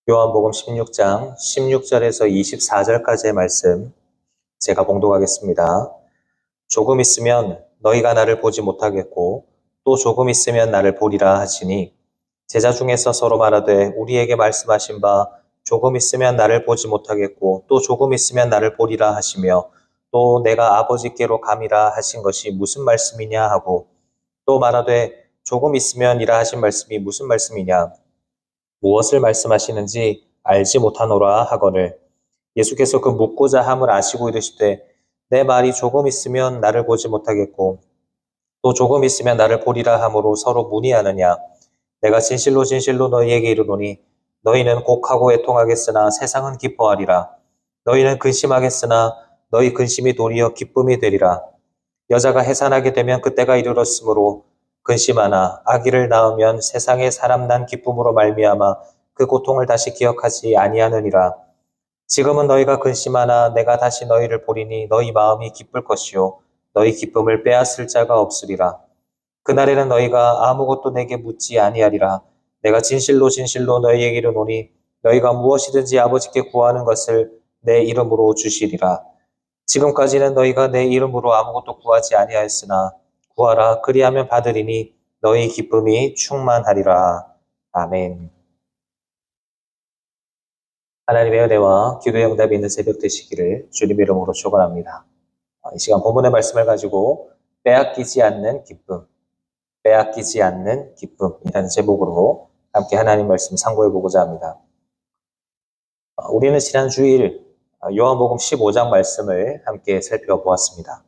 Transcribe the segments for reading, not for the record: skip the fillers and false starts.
요한복음 16장 16절에서 24절까지의 말씀 제가 봉독하겠습니다. 조금 있으면 너희가 나를 보지 못하겠고 또 조금 있으면 나를 보리라 하시니 제자 중에서 서로 말하되 우리에게 말씀하신 바 조금 있으면 나를 보지 못하겠고 또 조금 있으면 나를 보리라 하시며 또 내가 아버지께로 감이라 하신 것이 무슨 말씀이냐 하고 또 말하되 조금 있으면 이라 하신 말씀이 무슨 말씀이냐 무엇을 말씀하시는지 알지 못하노라 하거늘 예수께서 그 묻고자 함을 아시고 이르시되 내 말이 조금 있으면 나를 보지 못하겠고 또 조금 있으면 나를 보리라 함으로 서로 문의하느냐 내가 진실로 진실로 너희에게 이르노니 너희는 곡하고 애통하겠으나 세상은 기뻐하리라 너희는 근심하겠으나 너희 근심이 도리어 기쁨이 되리라 여자가 해산하게 되면 그때가 이르렀으므로 근심하나 아기를 낳으면 세상에 사람 난 기쁨으로 말미암아 그 고통을 다시 기억하지 아니하느니라. 지금은 너희가 근심하나 내가 다시 너희를 보리니 너희 마음이 기쁠 것이요 너희 기쁨을 빼앗을 자가 없으리라. 그날에는 너희가 아무것도 내게 묻지 아니하리라. 내가 진실로 진실로 너희에게 이르노니 너희가 무엇이든지 아버지께 구하는 것을 내 이름으로 주시리라. 지금까지는 너희가 내 이름으로 아무것도 구하지 아니하였으나 구하라 그리하면 받으리니 너희 기쁨이 충만하리라. 아멘. 하나님의 은혜와 기도의 응답이 있는 새벽 되시기를 주님의 이름으로 축원합니다. 이 시간 본문의 말씀을 가지고 빼앗기지 않는 기쁨, 빼앗기지 않는 기쁨이라는 제목으로 함께 하나님 말씀 상고해 보고자 합니다. 우리는 지난 주일 요한복음 15장 말씀을 함께 살펴보았습니다.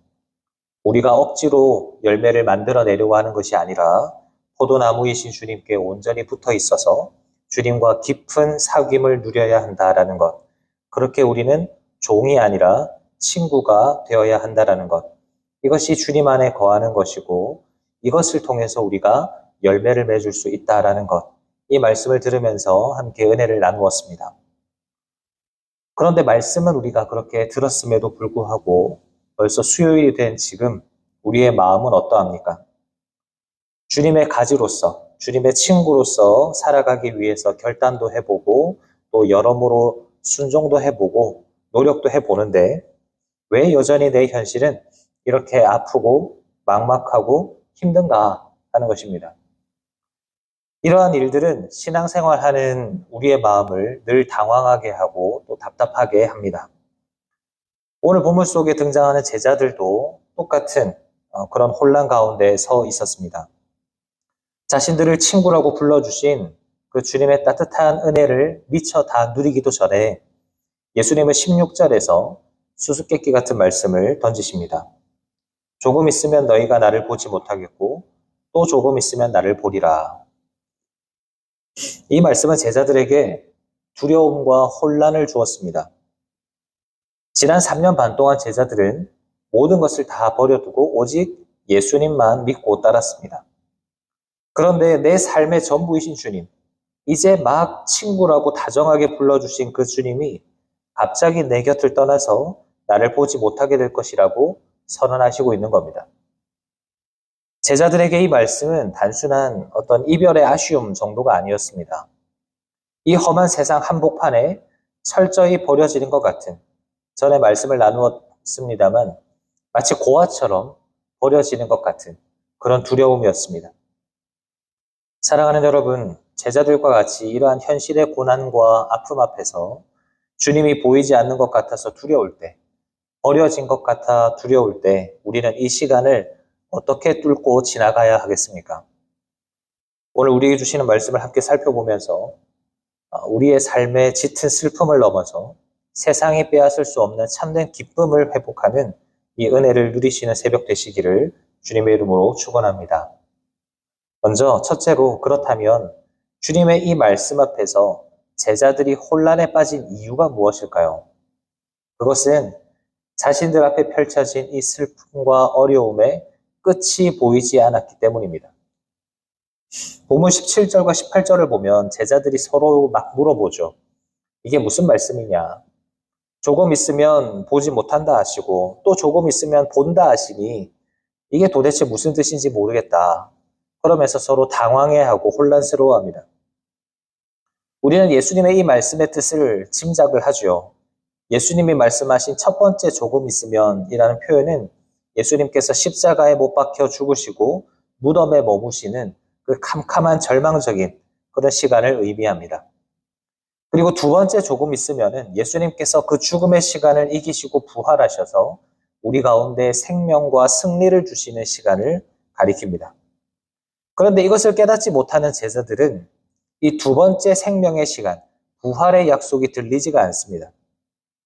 우리가 억지로 열매를 만들어내려고 하는 것이 아니라 포도나무이신 주님께 온전히 붙어 있어서 주님과 깊은 사귐을 누려야 한다라는 것. 그렇게 우리는 종이 아니라 친구가 되어야 한다라는 것. 이것이 주님 안에 거하는 것이고 이것을 통해서 우리가 열매를 맺을 수 있다라는 것. 이 말씀을 들으면서 함께 은혜를 나누었습니다. 그런데 말씀은 우리가 그렇게 들었음에도 불구하고 벌써 수요일이 된 지금 우리의 마음은 어떠합니까? 주님의 가지로서, 주님의 친구로서 살아가기 위해서 결단도 해보고 또 여러모로 순종도 해보고 노력도 해보는데 왜 여전히 내 현실은 이렇게 아프고 막막하고 힘든가 하는 것입니다. 이러한 일들은 신앙생활하는 우리의 마음을 늘 당황하게 하고 또 답답하게 합니다. 오늘 본문 속에 등장하는 제자들도 똑같은 그런 혼란 가운데 서 있었습니다. 자신들을 친구라고 불러주신 그 주님의 따뜻한 은혜를 미처 다 누리기도 전에 예수님은 16절에서 수수께끼 같은 말씀을 던지십니다. 조금 있으면 너희가 나를 보지 못하겠고 또 조금 있으면 나를 보리라. 이 말씀은 제자들에게 두려움과 혼란을 주었습니다. 지난 3년 반 동안 제자들은 모든 것을 다 버려두고 오직 예수님만 믿고 따랐습니다. 그런데 내 삶의 전부이신 주님, 이제 막 친구라고 다정하게 불러주신 그 주님이 갑자기 내 곁을 떠나서 나를 보지 못하게 될 것이라고 선언하시고 있는 겁니다. 제자들에게 이 말씀은 단순한 어떤 이별의 아쉬움 정도가 아니었습니다. 이 험한 세상 한복판에 철저히 버려지는 것 같은 전에 말씀을 나누었습니다만 마치 고아처럼 버려지는 것 같은 그런 두려움이었습니다. 사랑하는 여러분, 제자들과 같이 이러한 현실의 고난과 아픔 앞에서 주님이 보이지 않는 것 같아서 두려울 때, 버려진 것 같아 두려울 때 우리는 이 시간을 어떻게 뚫고 지나가야 하겠습니까? 오늘 우리에게 주시는 말씀을 함께 살펴보면서 우리의 삶의 짙은 슬픔을 넘어서 세상이 빼앗을 수 없는 참된 기쁨을 회복하는 이 은혜를 누리시는 새벽 되시기를 주님의 이름으로 축원합니다. 먼저 첫째로 그렇다면 주님의 이 말씀 앞에서 제자들이 혼란에 빠진 이유가 무엇일까요? 그것은 자신들 앞에 펼쳐진 이 슬픔과 어려움에 끝이 보이지 않았기 때문입니다. 본문 17절과 18절을 보면 제자들이 서로 막 물어보죠. 이게 무슨 말씀이냐? 조금 있으면 보지 못한다 하시고 또 조금 있으면 본다 하시니 이게 도대체 무슨 뜻인지 모르겠다. 그러면서 서로 당황해하고 혼란스러워합니다. 우리는 예수님의 이 말씀의 뜻을 짐작을 하죠. 예수님이 말씀하신 첫 번째 조금 있으면 이라는 표현은 예수님께서 십자가에 못 박혀 죽으시고 무덤에 머무시는 그 캄캄한 절망적인 그런 시간을 의미합니다. 그리고 두 번째 조금 있으면은 예수님께서 그 죽음의 시간을 이기시고 부활하셔서 우리 가운데 생명과 승리를 주시는 시간을 가리킵니다. 그런데 이것을 깨닫지 못하는 제자들은 이 두 번째 생명의 시간, 부활의 약속이 들리지가 않습니다.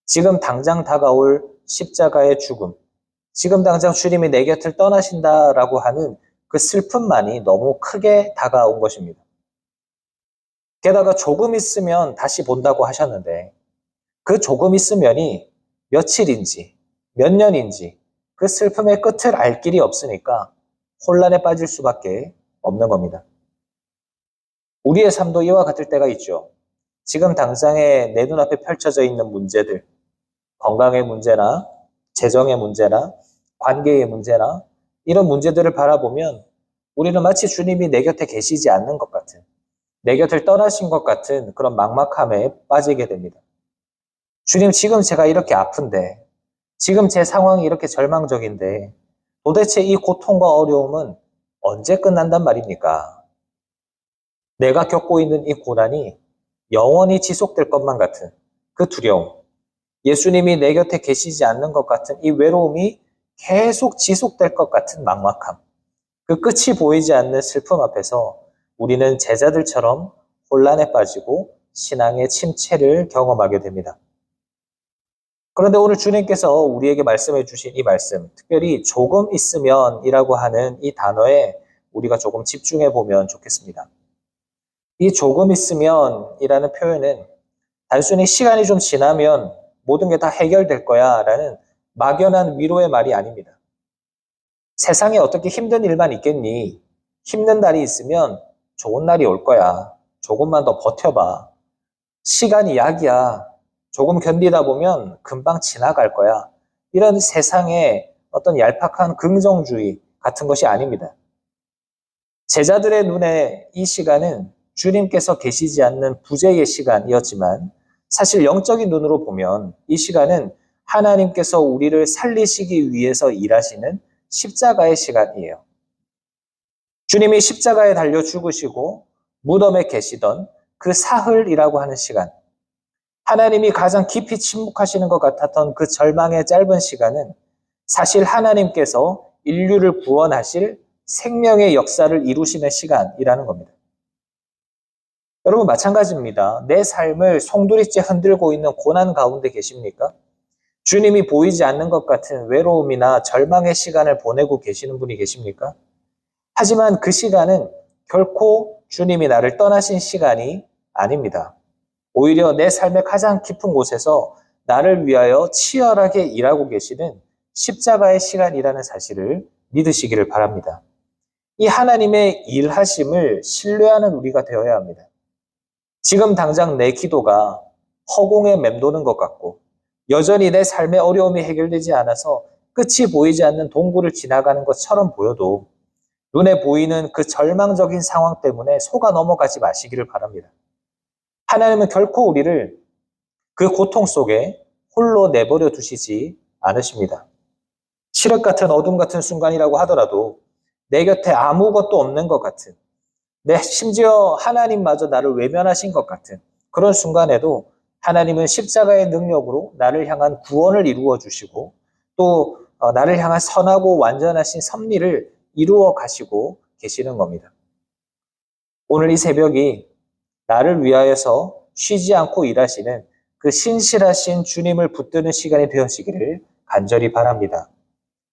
지금 당장 다가올 십자가의 죽음, 지금 당장 주님이 내 곁을 떠나신다라고 하는 그 슬픔만이 너무 크게 다가온 것입니다. 게다가 조금 있으면 다시 본다고 하셨는데 그 조금 있으면이 며칠인지 몇 년인지 그 슬픔의 끝을 알 길이 없으니까 혼란에 빠질 수밖에 없는 겁니다. 우리의 삶도 이와 같을 때가 있죠. 지금 당장에 내 눈앞에 펼쳐져 있는 문제들, 건강의 문제나 재정의 문제나 관계의 문제나 이런 문제들을 바라보면 우리는 마치 주님이 내 곁에 계시지 않는 것 같은, 내 곁을 떠나신 것 같은 그런 막막함에 빠지게 됩니다. 주님, 지금 제가 이렇게 아픈데, 지금 제 상황이 이렇게 절망적인데 도대체 이 고통과 어려움은 언제 끝난단 말입니까? 내가 겪고 있는 이 고난이 영원히 지속될 것만 같은 그 두려움, 예수님이 내 곁에 계시지 않는 것 같은 이 외로움이 계속 지속될 것 같은 막막함, 그 끝이 보이지 않는 슬픔 앞에서 우리는 제자들처럼 혼란에 빠지고 신앙의 침체를 경험하게 됩니다. 그런데 오늘 주님께서 우리에게 말씀해 주신 이 말씀, 특별히 조금 있으면이라고 하는 이 단어에 우리가 조금 집중해 보면 좋겠습니다. 이 조금 있으면이라는 표현은 단순히 시간이 좀 지나면 모든 게 다 해결될 거야 라는 막연한 위로의 말이 아닙니다. 세상에 어떻게 힘든 일만 있겠니? 힘든 날이 있으면 좋은 날이 올 거야. 조금만 더 버텨봐. 시간이 약이야. 조금 견디다 보면 금방 지나갈 거야. 이런 세상의 어떤 얄팍한 긍정주의 같은 것이 아닙니다. 제자들의 눈에 이 시간은 주님께서 계시지 않는 부재의 시간이었지만 사실 영적인 눈으로 보면 이 시간은 하나님께서 우리를 살리시기 위해서 일하시는 십자가의 시간이에요. 주님이 십자가에 달려 죽으시고 무덤에 계시던 그 사흘이라고 하는 시간, 하나님이 가장 깊이 침묵하시는 것 같았던 그 절망의 짧은 시간은 사실 하나님께서 인류를 구원하실 생명의 역사를 이루시는 시간이라는 겁니다. 여러분 마찬가지입니다. 내 삶을 송두리째 흔들고 있는 고난 가운데 계십니까? 주님이 보이지 않는 것 같은 외로움이나 절망의 시간을 보내고 계시는 분이 계십니까? 하지만 그 시간은 결코 주님이 나를 떠나신 시간이 아닙니다. 오히려 내 삶의 가장 깊은 곳에서 나를 위하여 치열하게 일하고 계시는 십자가의 시간이라는 사실을 믿으시기를 바랍니다. 이 하나님의 일하심을 신뢰하는 우리가 되어야 합니다. 지금 당장 내 기도가 허공에 맴도는 것 같고 여전히 내 삶의 어려움이 해결되지 않아서 끝이 보이지 않는 동굴을 지나가는 것처럼 보여도 눈에 보이는 그 절망적인 상황 때문에 속아 넘어가지 마시기를 바랍니다. 하나님은 결코 우리를 그 고통 속에 홀로 내버려 두시지 않으십니다. 칠흑 같은 어둠 같은 순간이라고 하더라도 내 곁에 아무것도 없는 것 같은, 심지어 하나님마저 나를 외면하신 것 같은 그런 순간에도 하나님은 십자가의 능력으로 나를 향한 구원을 이루어 주시고 또 나를 향한 선하고 완전하신 섭리를 이루어 가시고 계시는 겁니다. 오늘 이 새벽이 나를 위하여서 쉬지 않고 일하시는 그 신실하신 주님을 붙드는 시간이 되어지기를 간절히 바랍니다.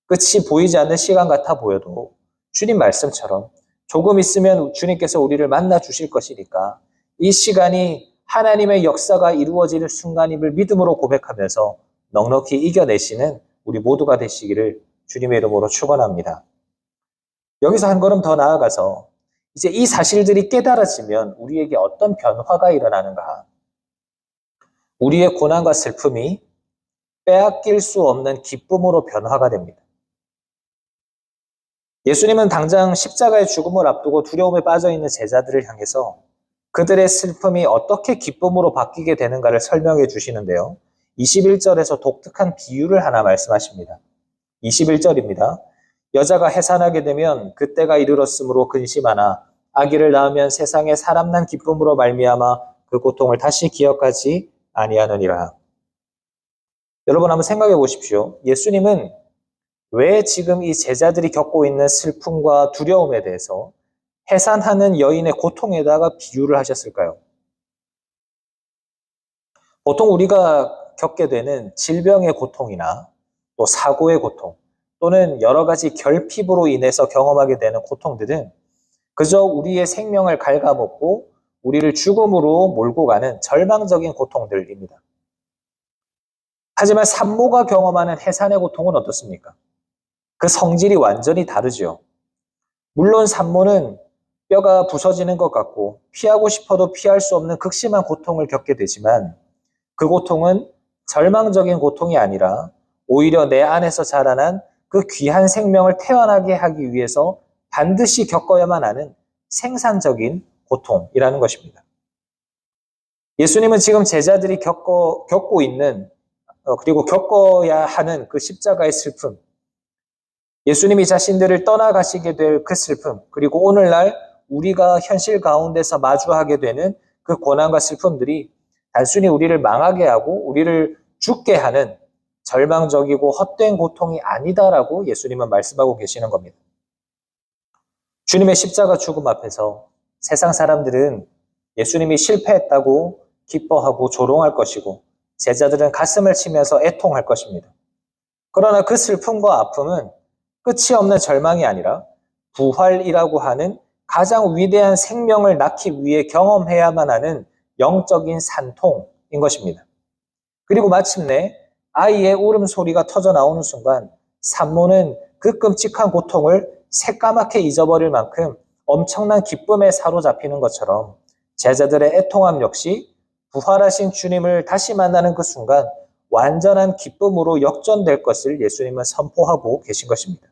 끝이 보이지 않는 시간 같아 보여도 주님 말씀처럼 조금 있으면 주님께서 우리를 만나 주실 것이니까 이 시간이 하나님의 역사가 이루어지는 순간임을 믿음으로 고백하면서 넉넉히 이겨내시는 우리 모두가 되시기를 주님의 이름으로 축원합니다. 여기서 한 걸음 더 나아가서 이제 이 사실들이 깨달아지면 우리에게 어떤 변화가 일어나는가? 우리의 고난과 슬픔이 빼앗길 수 없는 기쁨으로 변화가 됩니다. 예수님은 당장 십자가의 죽음을 앞두고 두려움에 빠져 있는 제자들을 향해서 그들의 슬픔이 어떻게 기쁨으로 바뀌게 되는가를 설명해 주시는데요. 21절에서 독특한 비유를 하나 말씀하십니다. 21절입니다. 여자가 해산하게 되면 그때가 이르렀으므로 근심하나 아기를 낳으면 세상에 사람 난 기쁨으로 말미암아 그 고통을 다시 기억하지 아니하느니라. 여러분 한번 생각해 보십시오. 예수님은 왜 지금 이 제자들이 겪고 있는 슬픔과 두려움에 대해서 해산하는 여인의 고통에다가 비유를 하셨을까요? 보통 우리가 겪게 되는 질병의 고통이나 또 사고의 고통 또는 여러 가지 결핍으로 인해서 경험하게 되는 고통들은 그저 우리의 생명을 갉아먹고 우리를 죽음으로 몰고 가는 절망적인 고통들입니다. 하지만 산모가 경험하는 해산의 고통은 어떻습니까? 그 성질이 완전히 다르죠. 물론 산모는 뼈가 부서지는 것 같고 피하고 싶어도 피할 수 없는 극심한 고통을 겪게 되지만 그 고통은 절망적인 고통이 아니라 오히려 내 안에서 자라난 그 귀한 생명을 태어나게 하기 위해서 반드시 겪어야만 하는 생산적인 고통이라는 것입니다. 예수님은 지금 제자들이 겪고 있는 그리고 겪어야 하는 그 십자가의 슬픔, 예수님이 자신들을 떠나가시게 될 그 슬픔, 그리고 오늘날 우리가 현실 가운데서 마주하게 되는 그 고난과 슬픔들이 단순히 우리를 망하게 하고 우리를 죽게 하는 절망적이고 헛된 고통이 아니다라고 예수님은 말씀하고 계시는 겁니다. 주님의 십자가 죽음 앞에서 세상 사람들은 예수님이 실패했다고 기뻐하고 조롱할 것이고 제자들은 가슴을 치면서 애통할 것입니다. 그러나 그 슬픔과 아픔은 끝이 없는 절망이 아니라 부활이라고 하는 가장 위대한 생명을 낳기 위해 경험해야만 하는 영적인 산통인 것입니다. 그리고 마침내 아이의 울음소리가 터져 나오는 순간 산모는 그 끔찍한 고통을 새까맣게 잊어버릴 만큼 엄청난 기쁨에 사로잡히는 것처럼 제자들의 애통함 역시 부활하신 주님을 다시 만나는 그 순간 완전한 기쁨으로 역전될 것을 예수님은 선포하고 계신 것입니다.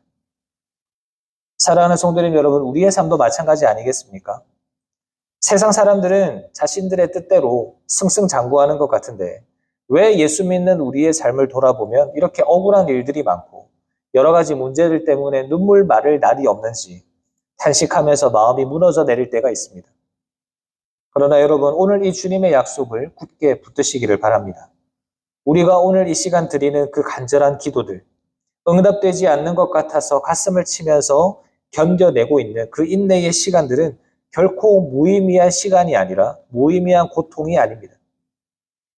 사랑하는 성도님 여러분, 우리의 삶도 마찬가지 아니겠습니까? 세상 사람들은 자신들의 뜻대로 승승장구하는 것 같은데 왜 예수 믿는 우리의 삶을 돌아보면 이렇게 억울한 일들이 많고 여러 가지 문제들 때문에 눈물 마를 날이 없는지 탄식하면서 마음이 무너져 내릴 때가 있습니다. 그러나 여러분, 오늘 이 주님의 약속을 굳게 붙드시기를 바랍니다. 우리가 오늘 이 시간 드리는 그 간절한 기도들, 응답되지 않는 것 같아서 가슴을 치면서 견뎌내고 있는 그 인내의 시간들은 결코 무의미한 시간이 아니라 무의미한 고통이 아닙니다.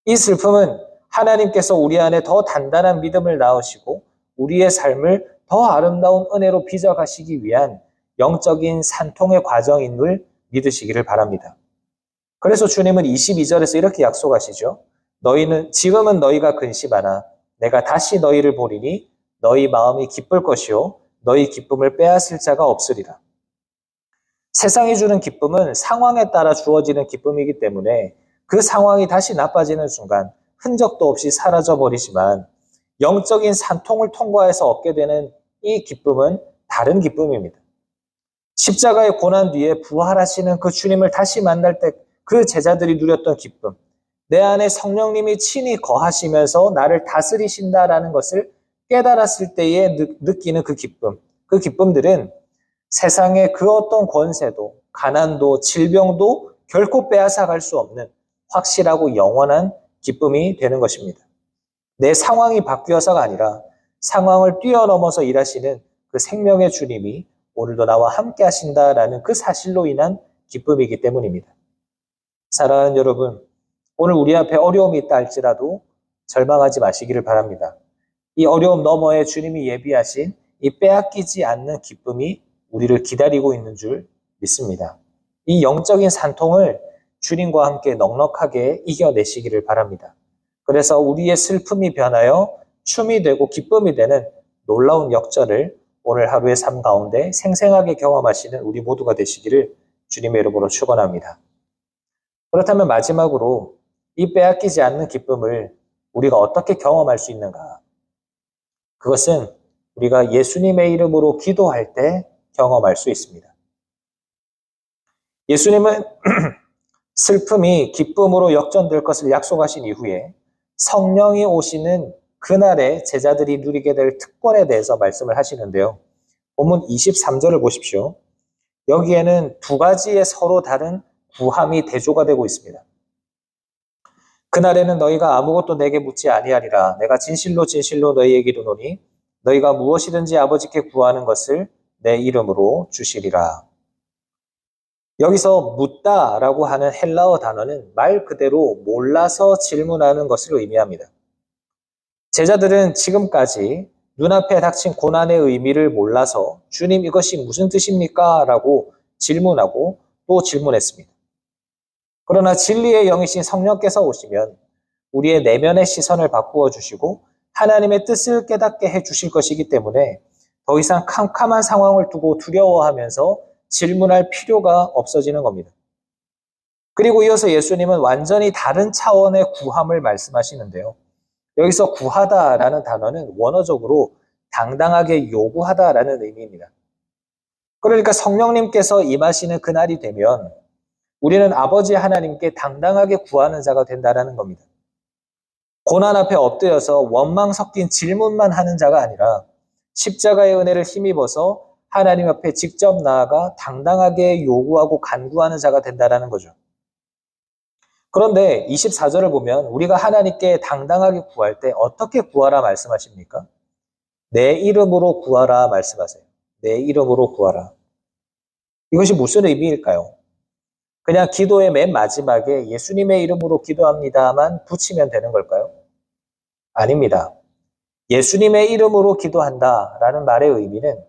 이 슬픔은 하나님께서 우리 안에 더 단단한 믿음을 낳으시고 우리의 삶을 더 아름다운 은혜로 빚어가시기 위한 영적인 산통의 과정인 걸 믿으시기를 바랍니다. 그래서 주님은 22절에서 이렇게 약속하시죠. 지금은 너희가 근심하나 내가 다시 너희를 보리니 너희 마음이 기쁠 것이요 너희 기쁨을 빼앗을 자가 없으리라. 세상이 주는 기쁨은 상황에 따라 주어지는 기쁨이기 때문에 그 상황이 다시 나빠지는 순간 흔적도 없이 사라져 버리지만 영적인 산통을 통과해서 얻게 되는 이 기쁨은 다른 기쁨입니다. 십자가의 고난 뒤에 부활하시는 그 주님을 다시 만날 때 그 제자들이 누렸던 기쁨, 내 안에 성령님이 친히 거하시면서 나를 다스리신다라는 것을 깨달았을 때에 느끼는 그 기쁨, 그 기쁨들은 세상의 그 어떤 권세도, 가난도, 질병도 결코 빼앗아갈 수 없는 확실하고 영원한 기쁨이 되는 것입니다. 내 상황이 바뀌어서가 아니라 상황을 뛰어넘어서 일하시는 그 생명의 주님이 오늘도 나와 함께 하신다라는 그 사실로 인한 기쁨이기 때문입니다. 사랑하는 여러분, 오늘 우리 앞에 어려움이 있다 할지라도 절망하지 마시기를 바랍니다. 이 어려움 너머에 주님이 예비하신 이 빼앗기지 않는 기쁨이 우리를 기다리고 있는 줄 믿습니다. 이 영적인 산통을 주님과 함께 넉넉하게 이겨내시기를 바랍니다. 그래서 우리의 슬픔이 변하여 춤이 되고 기쁨이 되는 놀라운 역전을 오늘 하루의 삶 가운데 생생하게 경험하시는 우리 모두가 되시기를 주님의 이름으로 축원합니다. 그렇다면 마지막으로 이 빼앗기지 않는 기쁨을 우리가 어떻게 경험할 수 있는가? 그것은 우리가 예수님의 이름으로 기도할 때 경험할 수 있습니다. 예수님은 슬픔이 기쁨으로 역전될 것을 약속하신 이후에 성령이 오시는 그날에 제자들이 누리게 될 특권에 대해서 말씀을 하시는데요. 본문 23절을 보십시오. 여기에는 두 가지의 서로 다른 구함이 대조가 되고 있습니다. 그날에는 너희가 아무것도 내게 묻지 아니하리라. 내가 진실로 진실로 너희에게 이르노니 너희가 무엇이든지 아버지께 구하는 것을 내 이름으로 주시리라. 여기서 묻다라고 하는 헬라어 단어는 말 그대로 몰라서 질문하는 것을 의미합니다. 제자들은 지금까지 눈앞에 닥친 고난의 의미를 몰라서 주님 이것이 무슨 뜻입니까? 라고 질문하고 또 질문했습니다. 그러나 진리의 영이신 성령께서 오시면 우리의 내면의 시선을 바꾸어 주시고 하나님의 뜻을 깨닫게 해 주실 것이기 때문에 더 이상 캄캄한 상황을 두고 두려워하면서 질문할 필요가 없어지는 겁니다. 그리고 이어서 예수님은 완전히 다른 차원의 구함을 말씀하시는데요. 여기서 구하다라는 단어는 원어적으로 당당하게 요구하다라는 의미입니다. 그러니까 성령님께서 임하시는 그날이 되면 우리는 아버지 하나님께 당당하게 구하는 자가 된다라는 겁니다. 고난 앞에 엎드려서 원망 섞인 질문만 하는 자가 아니라 십자가의 은혜를 힘입어서 하나님 앞에 직접 나아가 당당하게 요구하고 간구하는 자가 된다라는 거죠. 그런데 24절을 보면 우리가 하나님께 당당하게 구할 때 어떻게 구하라 말씀하십니까? 내 이름으로 구하라 말씀하세요. 내 이름으로 구하라. 이것이 무슨 의미일까요? 그냥 기도의 맨 마지막에 예수님의 이름으로 기도합니다만 붙이면 되는 걸까요? 아닙니다. 예수님의 이름으로 기도한다라는 말의 의미는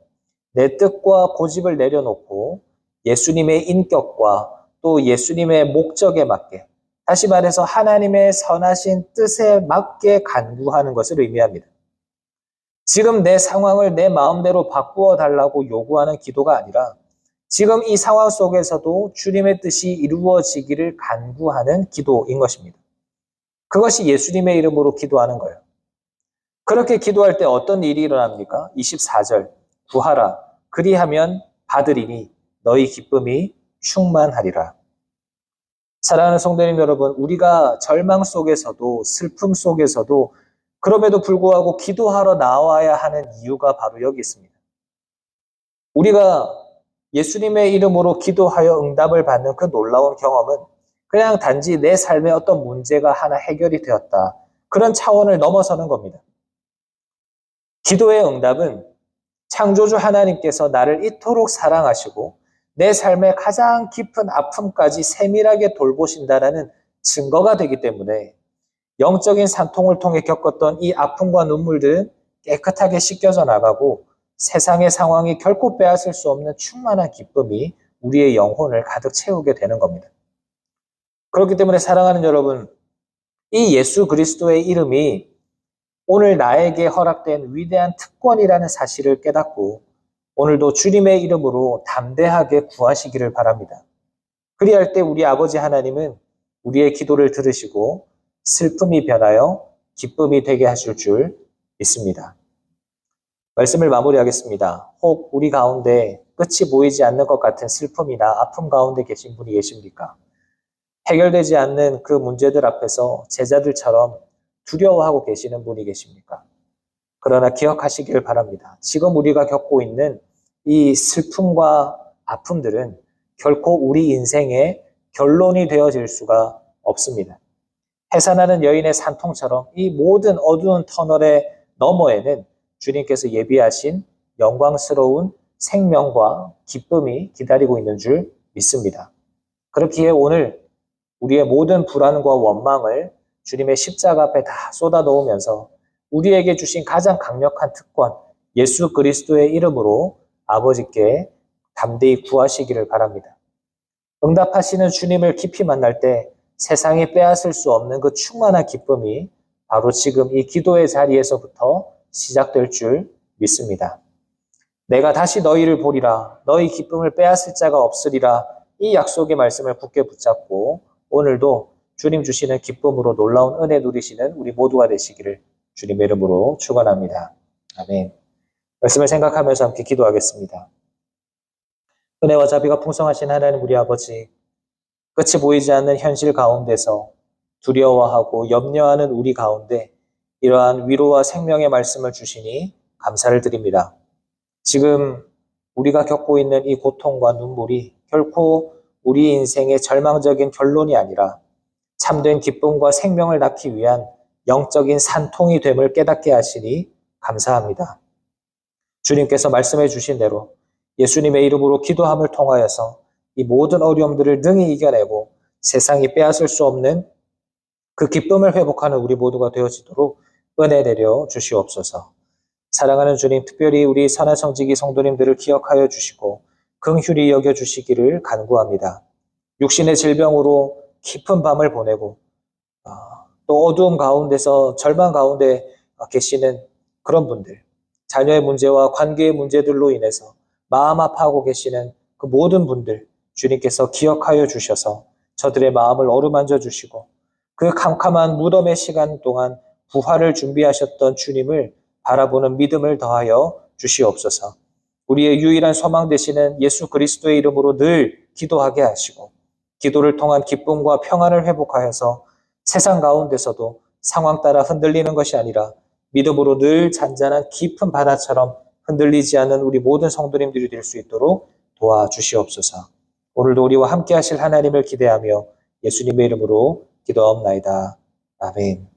내 뜻과 고집을 내려놓고 예수님의 인격과 또 예수님의 목적에 맞게, 다시 말해서 하나님의 선하신 뜻에 맞게 간구하는 것을 의미합니다. 지금 내 상황을 내 마음대로 바꾸어 달라고 요구하는 기도가 아니라 지금 이 상황 속에서도 주님의 뜻이 이루어지기를 간구하는 기도인 것입니다. 그것이 예수님의 이름으로 기도하는 거예요. 그렇게 기도할 때 어떤 일이 일어납니까? 24절 구하라 그리하면 받으리니 너희 기쁨이 충만하리라. 사랑하는 성도님 여러분, 우리가 절망 속에서도 슬픔 속에서도 그럼에도 불구하고 기도하러 나와야 하는 이유가 바로 여기 있습니다. 우리가 예수님의 이름으로 기도하여 응답을 받는 그 놀라운 경험은 그냥 단지 내 삶에 어떤 문제가 하나 해결이 되었다. 그런 차원을 넘어서는 겁니다. 기도의 응답은 창조주 하나님께서 나를 이토록 사랑하시고 내 삶의 가장 깊은 아픔까지 세밀하게 돌보신다라는 증거가 되기 때문에 영적인 산통을 통해 겪었던 이 아픔과 눈물들은 깨끗하게 씻겨져 나가고 세상의 상황이 결코 빼앗을 수 없는 충만한 기쁨이 우리의 영혼을 가득 채우게 되는 겁니다. 그렇기 때문에 사랑하는 여러분, 이 예수 그리스도의 이름이 오늘 나에게 허락된 위대한 특권이라는 사실을 깨닫고 오늘도 주님의 이름으로 담대하게 구하시기를 바랍니다. 그리할 때 우리 아버지 하나님은 우리의 기도를 들으시고 슬픔이 변하여 기쁨이 되게 하실 줄 믿습니다. 말씀을 마무리하겠습니다. 혹 우리 가운데 끝이 보이지 않는 것 같은 슬픔이나 아픔 가운데 계신 분이 계십니까? 해결되지 않는 그 문제들 앞에서 제자들처럼 두려워하고 계시는 분이 계십니까? 그러나 기억하시길 바랍니다. 지금 우리가 겪고 있는 이 슬픔과 아픔들은 결코 우리 인생의 결론이 되어질 수가 없습니다. 해산하는 여인의 산통처럼 이 모든 어두운 터널의 너머에는 주님께서 예비하신 영광스러운 생명과 기쁨이 기다리고 있는 줄 믿습니다. 그렇기에 오늘 우리의 모든 불안과 원망을 주님의 십자가 앞에 다 쏟아 놓으면서 우리에게 주신 가장 강력한 특권, 예수 그리스도의 이름으로 아버지께 담대히 구하시기를 바랍니다. 응답하시는 주님을 깊이 만날 때 세상이 빼앗을 수 없는 그 충만한 기쁨이 바로 지금 이 기도의 자리에서부터 시작될 줄 믿습니다. 내가 다시 너희를 보리라, 너희 기쁨을 빼앗을 자가 없으리라, 이 약속의 말씀을 굳게 붙잡고 오늘도 주님 주시는 기쁨으로 놀라운 은혜 누리시는 우리 모두가 되시기를 주님의 이름으로 축원합니다. 아멘. 말씀을 생각하면서 함께 기도하겠습니다. 은혜와 자비가 풍성하신 하나님 우리 아버지, 끝이 보이지 않는 현실 가운데서 두려워하고 염려하는 우리 가운데 이러한 위로와 생명의 말씀을 주시니 감사를 드립니다. 지금 우리가 겪고 있는 이 고통과 눈물이 결코 우리 인생의 절망적인 결론이 아니라 참된 기쁨과 생명을 낳기 위한 영적인 산통이 됨을 깨닫게 하시니 감사합니다. 주님께서 말씀해 주신 대로 예수님의 이름으로 기도함을 통하여서 이 모든 어려움들을 능히 이겨내고 세상이 빼앗을 수 없는 그 기쁨을 회복하는 우리 모두가 되어지도록 은혜 내려 주시옵소서. 사랑하는 주님, 특별히 우리 산하청지기 성도님들을 기억하여 주시고 긍휼히 여겨 주시기를 간구합니다. 육신의 질병으로 깊은 밤을 보내고 또 어두움 가운데서 절망 가운데 계시는 그런 분들, 자녀의 문제와 관계의 문제들로 인해서 마음 아파하고 계시는 그 모든 분들 주님께서 기억하여 주셔서 저들의 마음을 어루만져 주시고 그 캄캄한 무덤의 시간 동안 부활을 준비하셨던 주님을 바라보는 믿음을 더하여 주시옵소서. 우리의 유일한 소망 되시는 예수 그리스도의 이름으로 늘 기도하게 하시고 기도를 통한 기쁨과 평안을 회복하여서 세상 가운데서도 상황 따라 흔들리는 것이 아니라 믿음으로 늘 잔잔한 깊은 바다처럼 흔들리지 않는 우리 모든 성도님들이 될 수 있도록 도와주시옵소서. 오늘도 우리와 함께 하실 하나님을 기대하며 예수님의 이름으로 기도하옵나이다. 아멘.